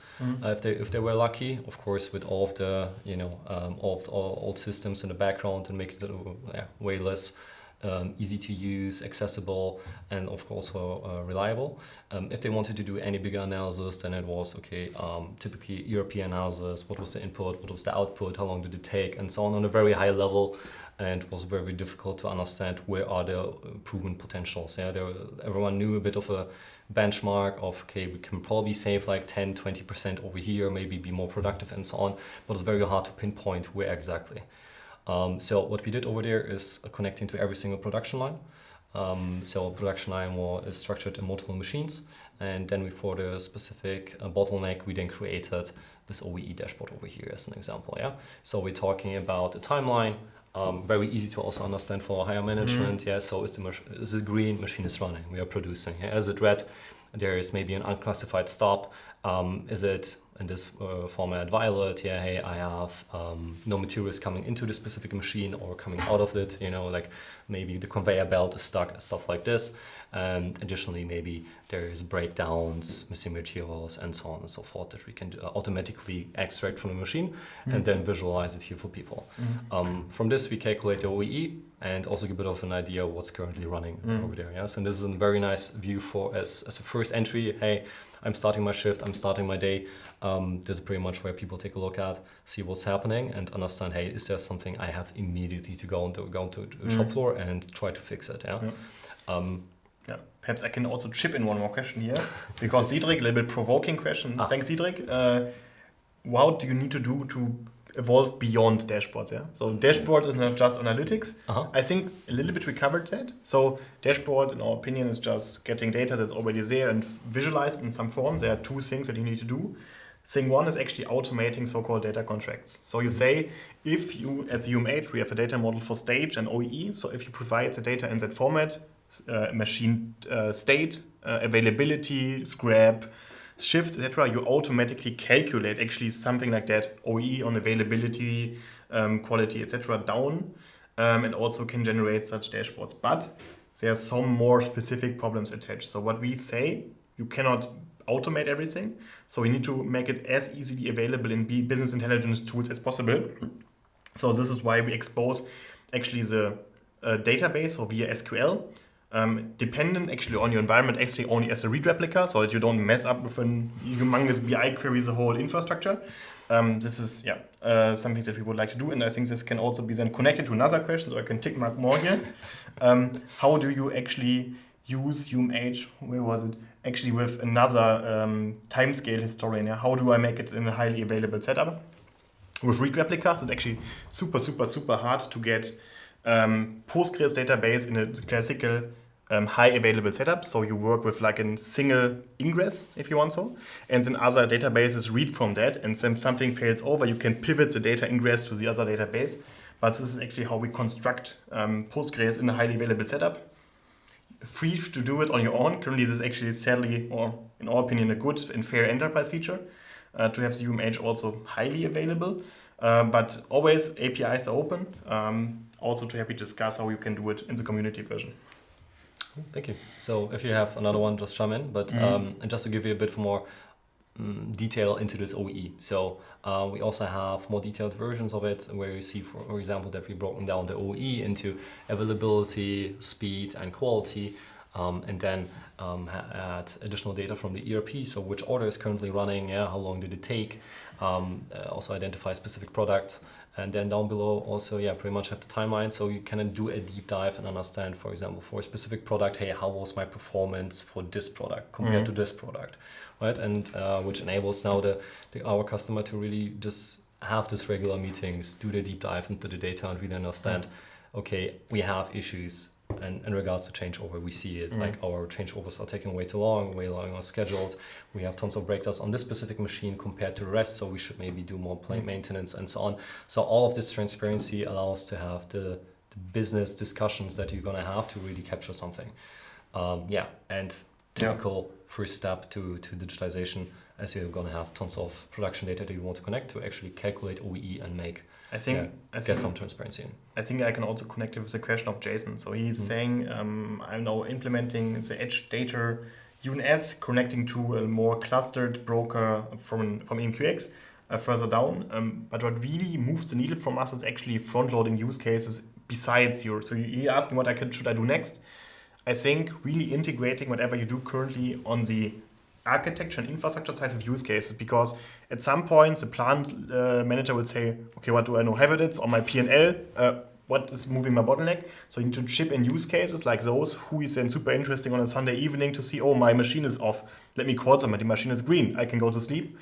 If they were lucky, of course, with all of the all systems in the background and make it way less easy to use, accessible, and of course reliable. If they wanted to do any bigger analysis, then it was typically ERP analysis. What was the input? What was the output? How long did it take? And so on a very high level, and it was very difficult to understand where are the proven potentials. Yeah, everyone knew a bit of a benchmark of, okay, we can probably save like 10-20% over here, maybe be more productive and so on, but it's very hard to pinpoint where exactly. So what we did over there is connecting to every single production line. So production line is structured in multiple machines, and then for the specific bottleneck, we then created this OEE dashboard over here as an example. Yeah. So we're talking about a timeline. Very easy to also understand for higher management. Yeah, so is it green? Machine is running. We are producing. Yeah? Is it red? There is maybe an unclassified stop. Is it in this format violet? Yeah, hey, I have no materials coming into the specific machine or coming out of it. Like maybe the conveyor belt is stuck, stuff like this. And additionally, maybe there is breakdowns, missing materials, and so on and so forth that we can automatically extract from the machine and then visualize it here for people. From this, we calculate the OEE and also give a bit of an idea of what's currently running over there. Yes, and this is a very nice view as a first entry. Hey, I'm starting my shift, I'm starting my day. This is pretty much where people take a look at, see what's happening, and understand, hey, is there something I have immediately to go onto the shop floor and try to fix it? Yeah. Perhaps I can also chip in one more question here, because Diedrich, a little bit provoking question. Thanks, Diedrich. What do you need to do to evolve beyond dashboards? Yeah. So dashboard is not just analytics. I think a little bit we covered that. So dashboard, in our opinion, is just getting data that's already there and visualized in some form. There are 2 things that you need to do. Thing 1 is actually automating so-called data contracts. So you say, if you, as UMH, we have a data model for stage and OEE. So if you provide the data in that format, machine state, availability, scrap, shift, etc., you automatically calculate actually something like that, OEE on availability, quality, etc., down, and also can generate such dashboards. But there are some more specific problems attached. So what we say, you cannot automate everything. So we need to make it as easily available in business intelligence tools as possible. So this is why we expose actually the database or via SQL, dependent actually on your environment, actually only as a read replica, so that you don't mess up with a humongous BI query the whole infrastructure. This is something that we would like to do, and I think this can also be then connected to another question, so I can tick mark more here. How do you actually use UMH, where was it, actually with another timescale historian? Yeah? How do I make it in a highly available setup? With read replicas, it's actually super hard to get Postgres database in a classical high available setup. So you work with like a single ingress if you want so. And then other databases read from that. And then something fails over, you can pivot the data ingress to the other database. But this is actually how we construct Postgres in a highly available setup. Free to do it on your own. Currently, this is actually sadly, or in our opinion, a good and fair enterprise feature to have the UMH also highly available. But always APIs are open. Also to happy to discuss how you can do it in the community version. Thank you. So if you have another one, just chime in. But and just to give you a bit more detail into this OEE. So we also have more detailed versions of it where you see, for example, that we've broken down the OEE into availability, speed, and quality, and then add additional data from the ERP. So which order is currently running, how long did it take, also identify specific products. And then down below also, pretty much have the timeline. So you can do a deep dive and understand, for example, for a specific product, hey, how was my performance for this product compared to this product, right? And which enables now our customer to really just have these regular meetings, do the deep dive into the data and really understand, okay, we have issues. And in regards to changeover, we see it like our changeovers are taking way too long, way longer scheduled. We have tons of breakdowns on this specific machine compared to the rest, so we should maybe do more plain maintenance and so on. So all of this transparency allows to have the business discussions that you're going to have to really capture something. And typical first step to digitalization, as you're going to have tons of production data that you want to connect to actually calculate OEE and make get some transparency in. I think I can also connect it with the question of Jason. So he's saying, I'm now implementing the edge data UNS, connecting to a more clustered broker from EMQX further down. But what really moves the needle from us is actually front-loading use cases besides yours. So you're asking what should I do next? I think really integrating whatever you do currently on the architecture and infrastructure side of use cases, because at some point the plant manager will say, okay, what do I know? Have it on my P&L? What is moving my bottleneck? So you need to chip in use cases like those who is then super interesting on a Sunday evening to see, oh, my machine is off. Let me call somebody. The machine is green. I can go to sleep.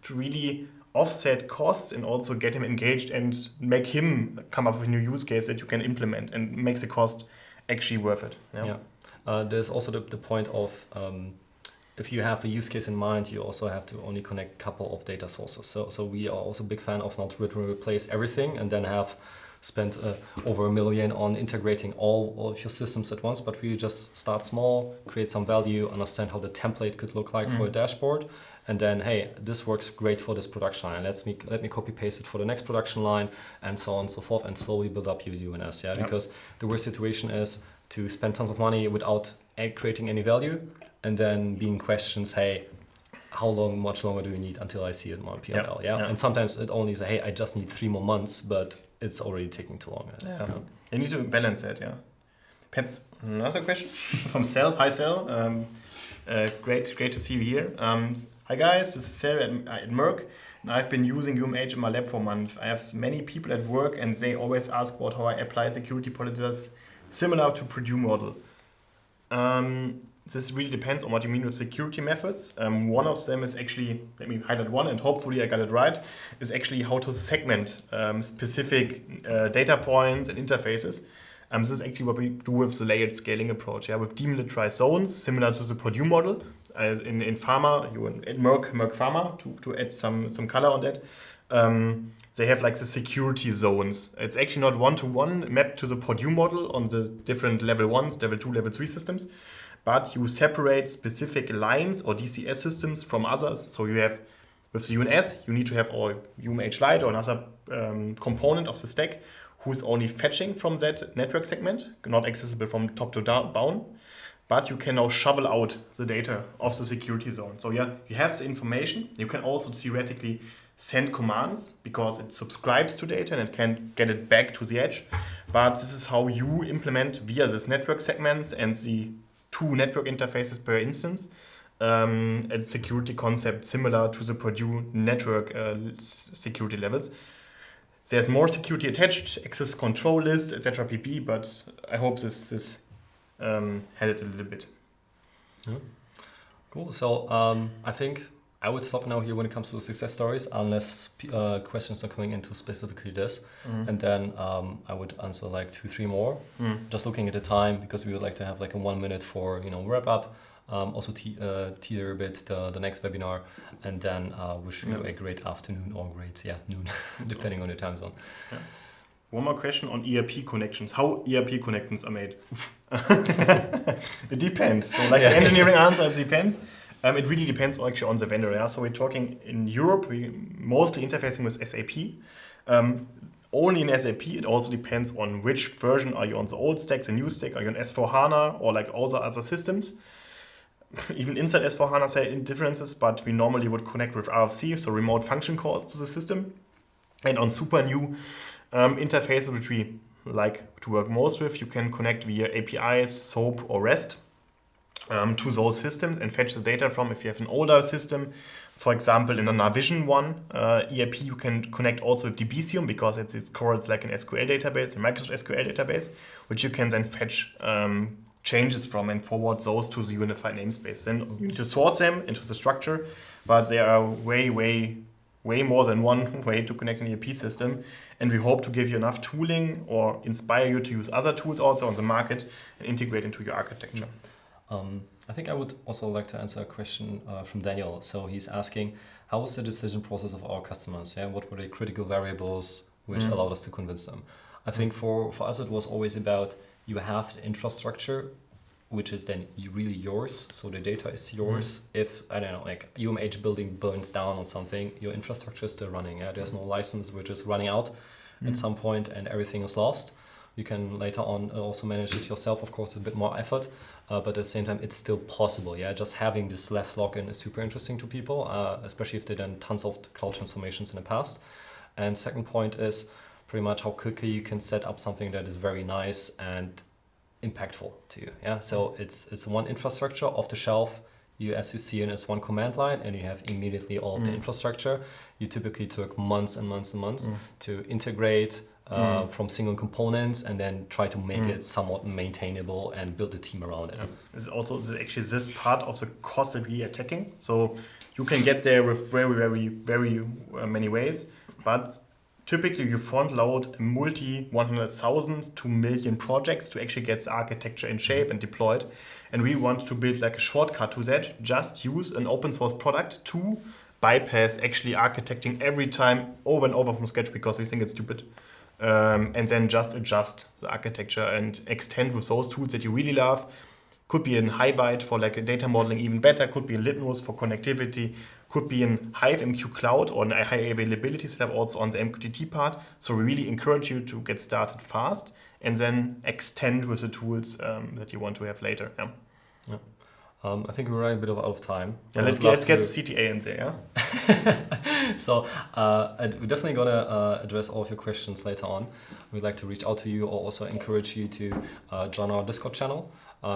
To really offset costs and also get him engaged and make him come up with a new use case that you can implement and makes the cost actually worth it. There's also the point of if you have a use case in mind, you also have to only connect a couple of data sources. So we are also a big fan of not replace everything and then have spent over $1 million on integrating all of your systems at once, but really just start small, create some value, understand how the template could look like for a dashboard, and then, hey, this works great for this production line. Let me copy paste it for the next production line, and so on and so forth, and slowly build up your UNS. Because the worst situation is to spend tons of money without creating any value, and then being questions, hey, how much longer do you need until I see it in my P&L? And sometimes it only says, hey, I just need 3 more months, but it's already taking too long. You need to balance it, Perhaps another question from Sel. Hi, Sel. Great to see you here. Hi, guys. This is Sel at Merck. And I've been using UMH in my lab for a month. I have many people at work, and they always ask about how I apply security policies similar to Purdue model. This really depends on what you mean with security methods. One of them is actually, let me highlight one, and hopefully I got it right, is actually how to segment specific data points and interfaces. This is actually what we do with the layered scaling approach. With demilitarized zones, similar to the Purdue model. As in pharma, you add Merck Pharma to add some color on that. They have like the security zones. It's actually not one-to-one mapped to the Purdue model on the different level 1, level 2, level 3 systems. But you separate specific lines or DCS systems from others. So you have, with the UNS, you need to have all UMH Lite or another component of the stack who's only fetching from that network segment, not accessible from top to down. But you can now shovel out the data of the security zone. So you have the information. You can also theoretically send commands because it subscribes to data and it can get it back to the edge. But this is how you implement via this network segments and the 2 network interfaces per instance, a security concept similar to the Purdue network security levels. There's more security attached, access control lists, etc. pp. But I hope this helped a little bit. Cool. So I think I would stop now here when it comes to success stories, unless questions are coming into specifically this. And then I would answer like 2-3 more, just looking at the time, because we would like to have like a 1 minute for, wrap up. Also teaser a bit the next webinar, and then wish you a great afternoon or great noon, depending on your time zone. Yeah. One more question on ERP connections. How ERP connections are made? It depends. So like the engineering answer, it depends. It really depends actually on the vendor. Yeah? So we're talking in Europe, we mostly interfacing with SAP. Only in SAP, it also depends on which version. Are you on the old stack, the new stack? Are you on S4HANA or like all the other systems? Even inside S4HANA there are differences, but we normally would connect with RFC, so remote function calls to the system. And on super new interfaces, which we like to work most with, you can connect via APIs, SOAP or REST to those systems and fetch the data from. If you have an older system, for example, in a Navision one ERP, you can connect also with Dbesium because it's called like an SQL database, a Microsoft SQL database, which you can then fetch changes from and forward those to the unified namespace. Then you need to sort them into the structure, but there are way more than one way to connect an ERP system. And we hope to give you enough tooling or inspire you to use other tools also on the market and integrate into your architecture. I think I would also like to answer a question from Daniel. So he's asking, how was the decision process of our customers? Yeah, what were the critical variables which allowed us to convince them? I think for us it was always about, you have the infrastructure, which is then really yours. So the data is yours. If, I don't know, like UMH building burns down or something, your infrastructure is still running. Yeah? There's no license which is running out at some point and everything is lost. You can later on also manage it yourself, of course, a bit more effort, but at the same time, it's still possible. Yeah, just having this less login is super interesting to people, especially if they've done tons of cloud transformations in the past. And second point is pretty much how quickly you can set up something that is very nice and impactful to you. Yeah, so it's one infrastructure off the shelf. As you see it, it's one command line, and you have immediately all of the infrastructure. You typically took months and months and months to integrate from single components and then try to make it somewhat maintainable and build a team around it. It's also actually this part of the cost that we are attacking. So you can get there with very many ways, but typically you front load multi 100,000 to million projects to actually get the architecture in shape and deployed. And we want to build like a shortcut to that. Just use an open source product to bypass actually architecting every time over and over from scratch because we think it's stupid. And then just adjust the architecture and extend with those tools that you really love. Could be in HiByte for like a data modeling even better. Could be in Litmus for connectivity. Could be in HiveMQ Cloud or a high availability setup also on the MQTT part. So we really encourage you to get started fast and then extend with the tools that you want to have later. Yeah. I think we're running a bit out of time. Yeah, let's get CTA in there, yeah? So we're definitely going to address all of your questions later on. We'd like to reach out to you or also encourage you to join our Discord channel.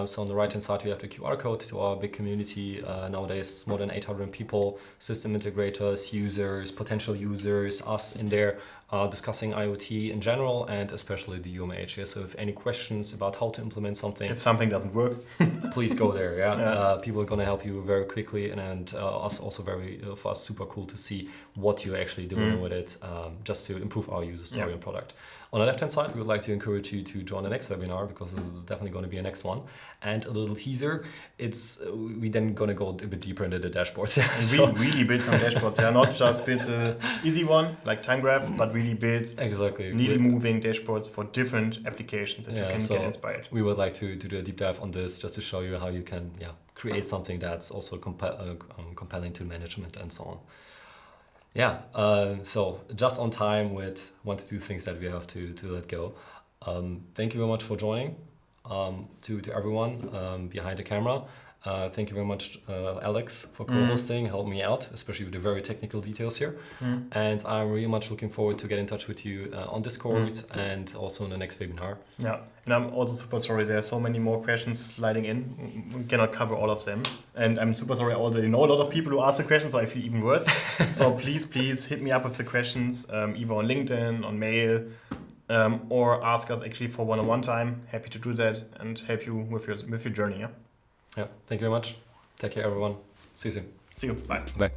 So on the right-hand side, we have the QR code to our big community. Nowadays, more than 800 people, system integrators, users, potential users, us in there discussing IoT in general and especially the UMH. Yeah? So if any questions about how to implement something. If something doesn't work. Please go there. Yeah? People are going to help you very quickly and us also for us super cool to see what you're actually doing with it just to improve our user story and product. On the left-hand side, we would like to encourage you to join the next webinar because this is definitely going to be a next one. And a little teaser, we then going to go a bit deeper into the dashboards. Yeah, so really build some dashboards. Yeah, not just build an easy one like time graph, but really build needle-moving dashboards for different applications that you can get inspired. We would like to do a deep dive on this just to show you how you can create something that's also compelling to management and so on. So just on time with 1 to 2 things that we have to let go. Thank you very much for joining. To everyone behind the camera. Thank you very much, Alex, for co-hosting, helped me out, especially with the very technical details here. And I'm really much looking forward to get in touch with you on Discord and also in the next webinar. Yeah, and I'm also super sorry, there are so many more questions sliding in. We cannot cover all of them. And I'm super sorry, I already know a lot of people who ask the questions, so I feel even worse. So please hit me up with the questions, either on LinkedIn, on mail, or ask us actually for one-on-one time. Happy to do that and help you with your journey. Yeah. Thank you very much. Take care, everyone. See you soon. See you. Bye. Bye.